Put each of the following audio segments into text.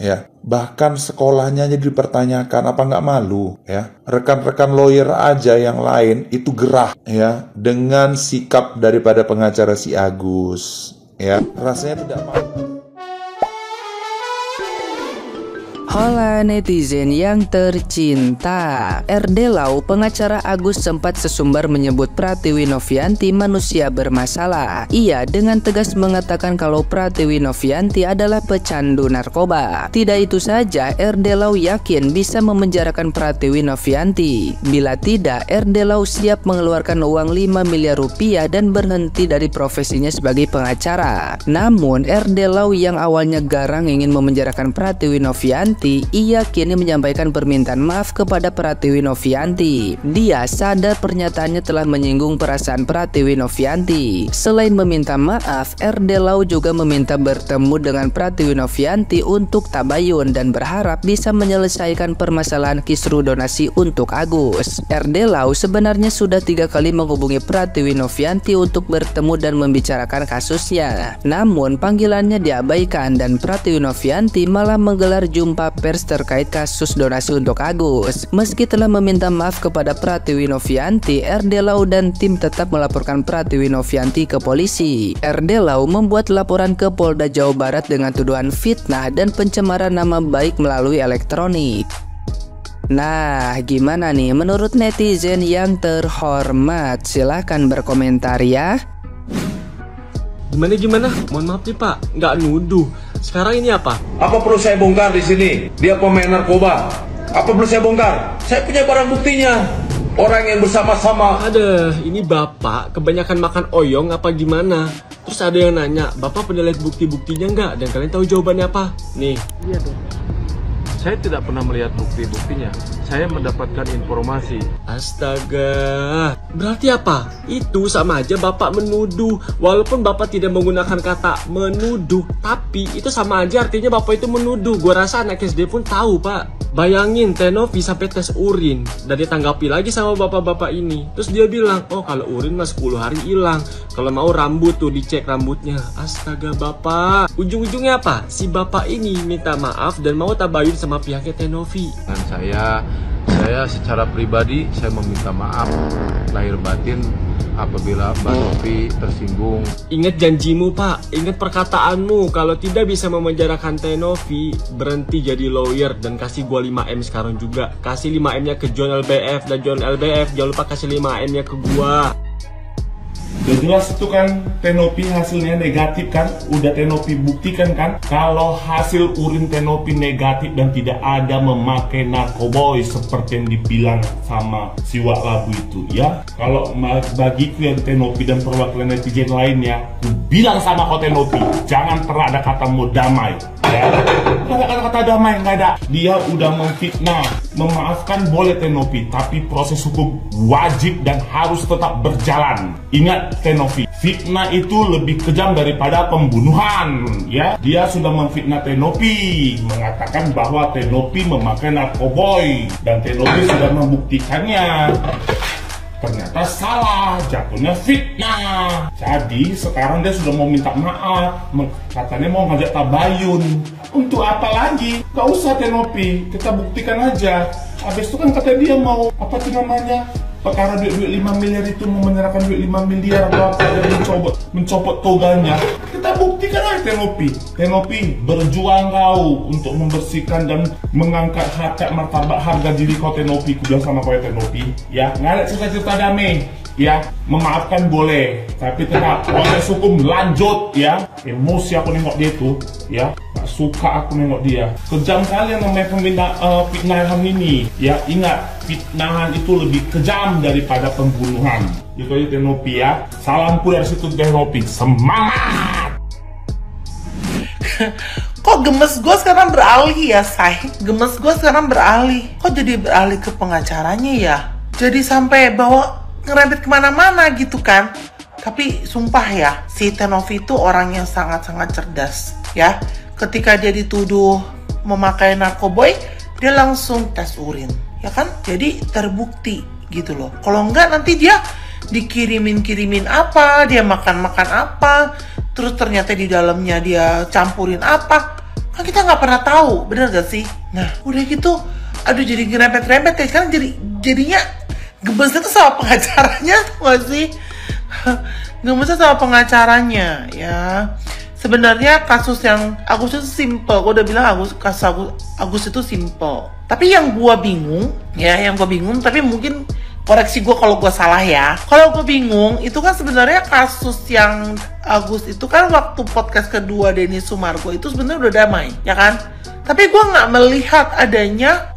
ya. Bahkan sekolahnya aja dipertanyakan, apa nggak malu, ya. Rekan-rekan lawyer aja yang lain itu gerah, ya, dengan sikap daripada pengacara si Agus, ya. Rasanya tidak malu. Hola netizen yang tercinta, RD Lau, pengacara Agus, sempat sesumbar menyebut Pratiwi Novianti manusia bermasalah. Ia dengan tegas mengatakan kalau Pratiwi Novianti adalah pecandu narkoba. Tidak itu saja, RD Lau yakin bisa memenjarakan Pratiwi Novianti. Bila tidak, RD Lau siap mengeluarkan uang 5 miliar rupiah dan berhenti dari profesinya sebagai pengacara. Namun RD Lau yang awalnya garang ingin memenjarakan Pratiwi Novianti, ia kini menyampaikan permintaan maaf kepada Pratiwi Novianti. Dia sadar pernyataannya telah menyinggung perasaan Pratiwi Novianti. Selain meminta maaf, RD Lau juga meminta bertemu dengan Pratiwi Novianti untuk tabayun dan berharap bisa menyelesaikan permasalahan kisru donasi untuk Agus. RD Lau sebenarnya sudah 3 kali menghubungi Pratiwi Novianti untuk bertemu dan membicarakan kasusnya. Namun panggilannya diabaikan dan Pratiwi Novianti malah menggelar jumpa pers terkait kasus donasi untuk Agus. Meski telah meminta maaf kepada Pratiwi Novianti, RD Lau dan tim tetap melaporkan Pratiwi Novianti ke polisi. RD Lau membuat laporan ke Polda Jawa Barat dengan tuduhan fitnah dan pencemaran nama baik melalui elektronik. Nah, gimana nih menurut netizen yang terhormat? Silahkan berkomentar ya. Gimana? Mohon maaf nih Pak, nggak nuduh. Sekarang ini apa? Apa perlu saya bongkar di sini? Dia pemain narkoba. Apa perlu saya bongkar? Saya punya barang buktinya. Orang yang bersama-sama. Ada, ini Bapak kebanyakan makan oyong apa gimana? Terus ada yang nanya, Bapak pernah lihat bukti-buktinya nggak? Dan kalian tahu jawabannya apa? Nih. Iya dong. Saya tidak pernah melihat bukti-buktinya. Saya mendapatkan informasi. Astaga, berarti apa? Itu sama aja Bapak menuduh. Walaupun Bapak tidak menggunakan kata menuduh, tapi itu sama aja artinya Bapak itu menuduh. Gua rasa anak SD pun tahu, Pak. Bayangin Tenovi sampai tes urin dan ditanggapi lagi sama bapak-bapak ini. Terus dia bilang, oh kalau urin mah 10 hari hilang. Kalau mau rambut tuh dicek rambutnya. Astaga Bapak. Ujung-ujungnya apa? Si Bapak ini minta maaf dan mau tabayun sama pihaknya Tenovi. Dan saya secara pribadi saya meminta maaf lahir batin apabila Mbak Novi tersinggung. Ingat janjimu Pak, ingat perkataanmu. Kalau tidak bisa memenjarakan Tenovi, berhenti jadi lawyer dan kasih gua 5M sekarang juga. Kasih 5M-nya ke John LBF dan John LBF jangan lupa kasih 5M-nya ke gua. Udah jelas itu kan Tenopi hasilnya negatif kan, udah Tenopi buktikan kan kalau hasil urin Tenopi negatif dan tidak ada memakai narkoboy seperti yang dibilang sama si Wak Labu itu ya. Kalau bagiku yang Tenopi dan perwakilan netizen lainnya, bilang sama kau Tenopi, jangan pernah ada kata mau damai ya. Nggak ada kata-kata damai, nggak ada. Dia udah memfitnah. Memaafkan boleh Tenopi, tapi proses hukum wajib dan harus tetap berjalan. Ingat Tenovi, fitnah itu lebih kejam daripada pembunuhan ya. Dia sudah memfitnah Tenopi, mengatakan bahwa Tenopi memakai narkoboy dan Tenopi sudah membuktikannya. Ternyata salah, jatuhnya fitnah. Jadi sekarang dia sudah mau minta maaf, katanya mau ngajak tabayun. Untuk apa lagi? Gak usah Tenopi, kita buktikan aja. Habis itu kan kata dia mau apa sih namanya, perkara duit 5 miliar itu, mau menyerahkan duit 5 miliar atau apa, dan mencopot toganya. Kita buktikan aja Tenopi. Tenopi, berjuang kau untuk membersihkan dan mengangkat harkat martabat harga diri kau Tenopi. Kubilang sama kau ya Tenopi ya, nggak ada cerita-cerita damai ya. Memaafkan boleh, tapi tetap proses hukum lanjut ya. Emosi aku nengok dia tuh ya, gak suka aku nengok dia. Kejam kali yang namanya fitnahan ini ya. Ingat, fitnahan itu lebih kejam daripada pembunuhan. Itu aja Tenopi ya. Salamku dari situ Tenopi, semangat. Kok gemes gue sekarang beralih ya, Say? Gemes gue sekarang beralih. Kok jadi beralih ke pengacaranya ya? Jadi sampai bawa ngerempet kemana-mana gitu kan. Tapi sumpah ya, si Tenovi itu orang yang sangat-sangat cerdas ya. Ketika dia dituduh memakai narkoboy, dia langsung tes urin ya kan. Jadi terbukti gitu loh. Kalau enggak nanti dia dikirimin apa, dia makan apa, terus ternyata di dalamnya dia campurin apa. Kan kita nggak pernah tahu, bener gak sih? Nah, udah gitu, aduh jadi ngerempet-rempet ya. Sekarang jadinya gemesnya tuh sama pengacaranya, tuh gak sih? Gemesnya sama pengacaranya, ya. Sebenarnya kasus yang Agus itu simple. Gue udah bilang kasus Agus itu simple. Tapi yang gue bingung, tapi mungkin koreksi gue kalau gue salah ya. Kalau gue bingung, itu kan sebenarnya kasus yang Agus itu kan waktu podcast kedua Denny Sumargo itu sebenarnya udah damai, ya kan? Tapi gue nggak melihat adanya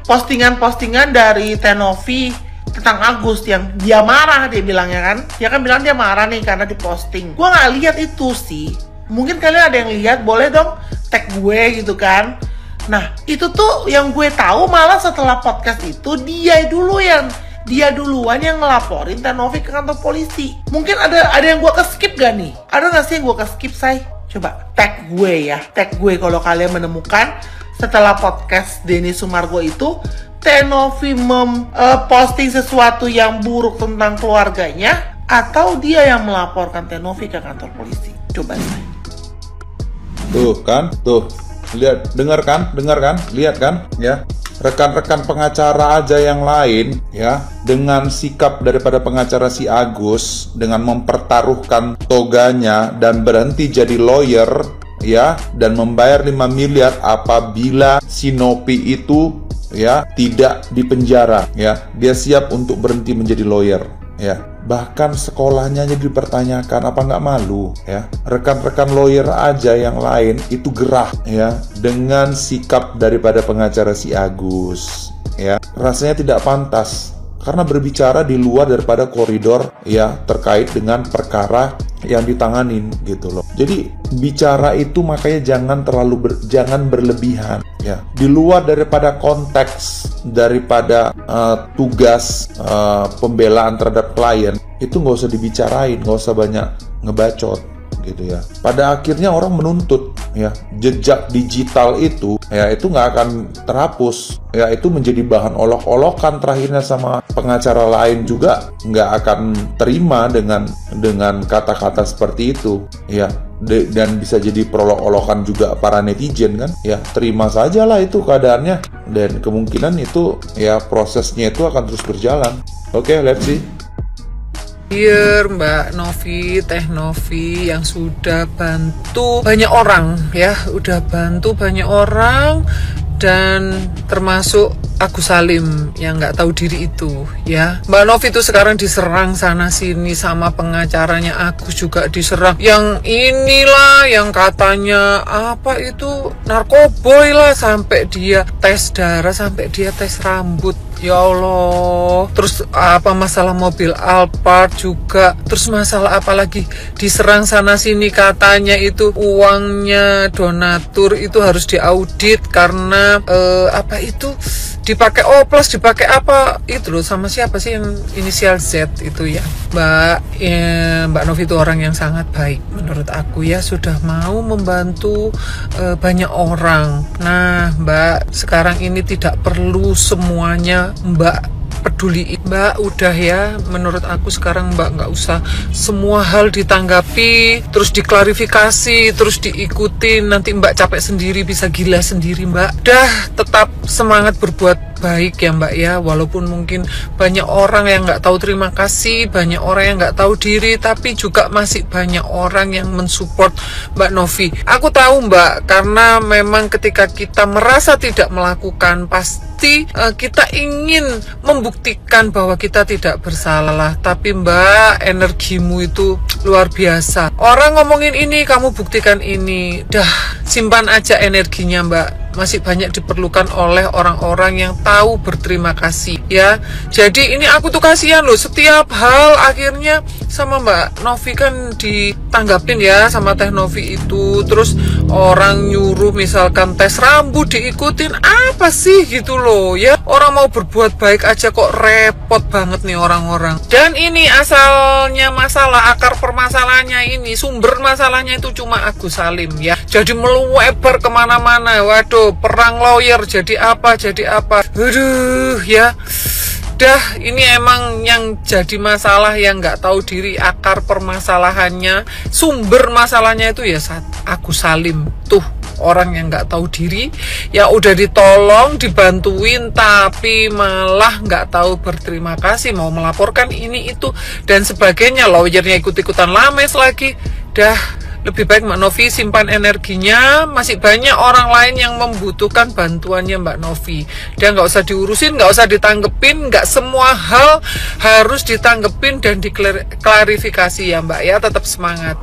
postingan-postingan dari Tenovi tentang Agus yang dia marah, dia bilangnya kan. Dia kan bilang dia marah nih karena diposting. Gue nggak lihat itu sih. Mungkin kalian ada yang lihat, boleh dong tag gue gitu kan. Nah, itu tuh yang gue tahu malah setelah podcast itu dia duluan yang ngelaporin Tenovi ke kantor polisi. Mungkin ada yang gue ke-skip gak nih? Ada gak sih yang gue ke-skip, say? Coba tag gue ya. Tag gue kalau kalian menemukan setelah podcast Denny Sumargo itu Tenovi posting sesuatu yang buruk tentang keluarganya, atau dia yang melaporkan Tenovi ke kantor polisi. Coba, say. Tuh, lihat, dengar kan, lihat kan, ya. Rekan-rekan pengacara aja yang lain, ya, dengan sikap daripada pengacara si Agus, dengan mempertaruhkan toganya dan berhenti jadi lawyer, ya, dan membayar 5 miliar apabila si Nopi itu, ya, tidak dipenjara, ya, dia siap untuk berhenti menjadi lawyer, ya. Bahkan sekolahnya aja dipertanyakan, apa nggak malu, ya. Rekan-rekan lawyer aja yang lain itu gerah, ya, dengan sikap daripada pengacara si Agus, ya. Rasanya tidak pantas karena berbicara di luar daripada koridor, ya, terkait dengan perkara yang ditanganin gitu loh. Jadi bicara itu makanya jangan berlebihan, ya. Di luar daripada konteks daripada tugas pembelaan terhadap klien itu nggak usah dibicarain, nggak usah banyak ngebacot gitu ya. Pada akhirnya orang menuntut, ya, jejak digital itu, ya, itu nggak akan terhapus, ya, itu menjadi bahan olok-olokan terakhirnya sama pengacara lain juga nggak akan terima dengan kata-kata seperti itu, ya. Dan bisa jadi perolok-olokan juga para netizen kan, ya, terima sajalah itu keadaannya, dan kemungkinan itu, ya, prosesnya itu akan terus berjalan. Oke, let's see. Dear Mbak Novi, Teh Novi yang sudah bantu banyak orang, ya, udah bantu banyak orang, dan termasuk Agus Salim yang nggak tahu diri itu, ya. Mbak Novi itu sekarang diserang sana sini sama pengacaranya, Agus juga diserang. Yang inilah yang katanya apa itu narkoboy lah, sampai dia tes darah, sampai dia tes rambut. Ya Allah, terus apa masalah mobil Alphard juga, terus masalah apa lagi, diserang sana sini, katanya itu uangnya donatur itu harus diaudit karena apa itu dipakai oplos, dipakai apa itu loh, sama siapa sih yang inisial Z itu, ya. Mbak Novi itu orang yang sangat baik menurut aku, ya, sudah mau membantu banyak orang. Nah, Mbak, sekarang ini tidak perlu semuanya Mbak peduli, Mbak, udah ya, menurut aku sekarang Mbak nggak usah semua hal ditanggapi, terus diklarifikasi, terus diikutin, nanti Mbak capek sendiri, bisa gila sendiri, Mbak. Dah, tetap semangat berbuat baik ya, Mbak, ya, walaupun mungkin banyak orang yang nggak tahu terima kasih, banyak orang yang nggak tahu diri, tapi juga masih banyak orang yang mensupport Mbak Novi. Aku tahu, Mbak, karena memang ketika kita merasa tidak melakukan, pasti kita ingin membuktikan bahwa kita tidak bersalah. Tapi Mbak, energimu itu luar biasa. Orang ngomongin ini, kamu buktikan ini. Dah, simpan aja energinya, Mbak. Masih banyak diperlukan oleh orang-orang yang tahu berterima kasih, ya. Jadi ini aku tuh kasihan loh, setiap hal akhirnya sama Mbak Novi kan ditanggapin, ya, sama Teh Novi itu. Terus orang nyuruh misalkan tes rambut diikutin, apa sih gitu loh, ya. Orang mau berbuat baik aja kok repot banget nih orang-orang. Dan ini asalnya masalah, akar permasalahannya ini, sumber masalahnya itu cuma Agus Salim, ya. Jadi meluber kemana-mana, waduh, perang lawyer jadi apa, aduh, ya. Dah, ini emang yang jadi masalah yang nggak tahu diri, akar permasalahannya, sumber masalahnya itu ya Agus Salim tuh, orang yang nggak tahu diri, ya udah ditolong, dibantuin, tapi malah nggak tahu berterima kasih, mau melaporkan ini itu dan sebagainya, lawyernya ikut-ikutan lames lagi. Dah, lebih baik Mbak Novi simpan energinya, masih banyak orang lain yang membutuhkan bantuannya Mbak Novi. Dan nggak usah diurusin, nggak usah ditanggepin, nggak semua hal harus ditanggepin dan diklarifikasi ya Mbak ya, tetap semangat.